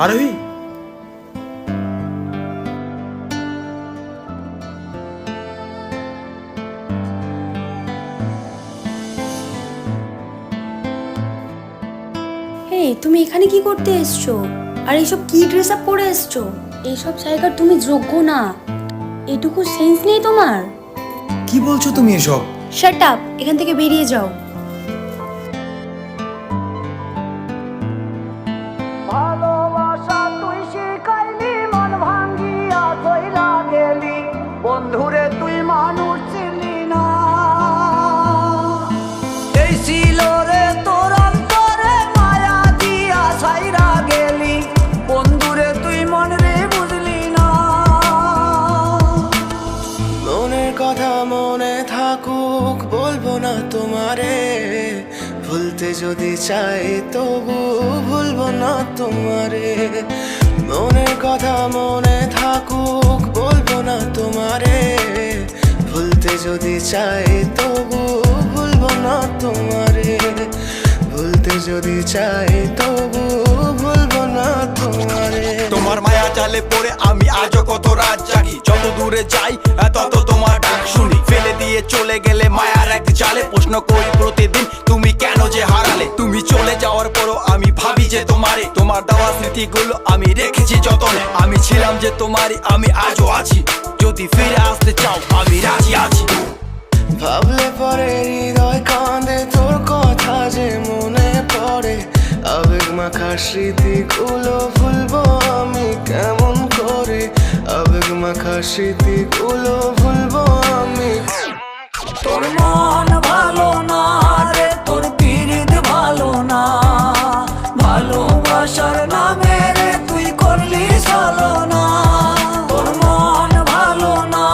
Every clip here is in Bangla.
আরোহী, তুমি এখানে কি করতে এসছো? আর এইসব কি ড্রেস আপ পরে এসছো? এইসব জায়গার তুমি যোগ্য না। এটুকু সেন্স নেই তোমার? কি বলছো তুমি এসব? শাট আপ, এখান থেকে বেরিয়ে যাও। ভালোবাসা তুই শিখাইলি, মন ভাঙ্গিয়া কইরা গেলি, বন্ধুরে তুই মানুষ চিনলি না। এই ছিল রে তোর অন্তরে মায়া দিয়া ছাইরা গেলি, বন্ধুরে তুই মন রে বুঝলি না। মনের কথা মনে থাকুক, বলবো না তোমারে, ভুলতে যদি চাই তবু ভুলবো না তোমারে। মনের কথা মনে থাকুক, বলবো না তোমারে, ভুলতে যদি চাই তবু ভুলবো না তোমারে। ভুলতে যদি চাই তবু ভুলবো না তোমারে। তোমার মায়া জালে পড়ে আমি আজও কত রাত জাগি, যত দূরে যাই তত তোমার ডাক শুনি। ফেলে দিয়ে চলে গেলে মায়ার এক জালে, প্রশ্ন করি প্রতিদিন তুমি কেন যে হারালে। তুমি চলে যাওয়ার পরও আমি ভাবি যে তোমারে, তোমার দেওয়া স্মৃতিগুলো আমি রেখেছি যতনে। আমি ছিলাম যে তোমারই, আমি আজও আছি, যদি ফিরে আসতে চাও আমি রাজি আছি। ভাবলে পরে হৃদয় কাঁদে, তোর কথা যে মনে পড়ে। আবেগ মাখা স্মৃতিগুলো ভুলবো আমি কেমন করে। আবেগ মাখা স্মৃতিগুলো ভুলবো আমি। তোর মন ভালো না রে, তোর পীড়িত ভালো না। ভালোবাসার নামে রে তুই করলি ছলনা। তোর মন ভালো না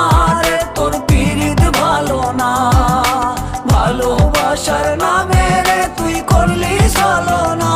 রে, তোর পীড়িত ভালো না। ভালোবাসার নামে রে তুই করলি ছলনা।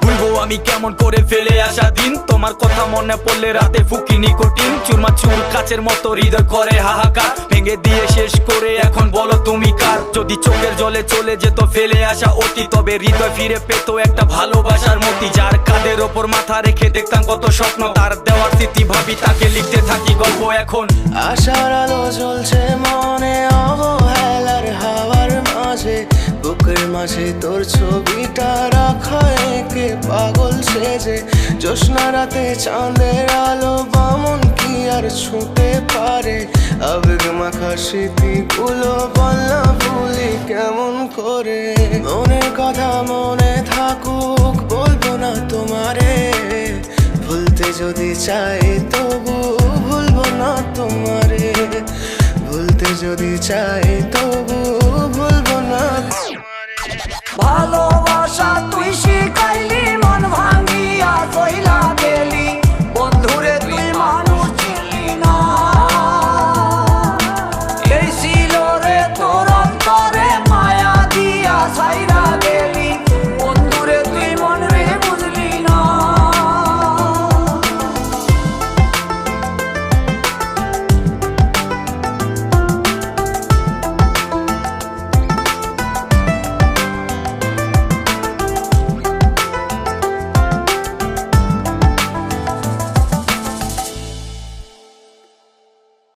ভুলবো আমি কেমন করে ফেলে আসা দিন, তোমার কথা মনে পড়লে রাতে ফুকি নিকোটিন। চুরমা চুর কাচের মতো হৃদয় করে হাহাকার, ভেঙে দিয়ে শেষ করে এখন বলো তুমি কার। যদি চোখের জলে চলে যেত ফেলে আসা অতি, তবে হৃদয় ফিরে পেত একটা ভালোবাসার মতি। যার কাঁধের ওপর মাথা রেখে দেখতাম কত স্বপ্ন, তার দেওয়ার স্মৃতি ভাবি তাকে লিখতে থাকি গল্প এখন। আশার আলো জ্বলছে মনে অবহেলার হাওয়ার মাঝে। বুকের মাঝে তোর ছবিটা রাখা একে পাগল সেজে। জ্যোৎস্না রাতে চাঁদের আলো বামন কি আর ছুঁতে পারে। আবেগ মাখা স্মৃতিগুলো বলনা ভুলি কেমন করে। মনের কথা মনে থাকুক, বলবো না তোমারে, ভুলতে যদি চাই তবু ভুলবো না তোমারে। ভুলতে যদি চাই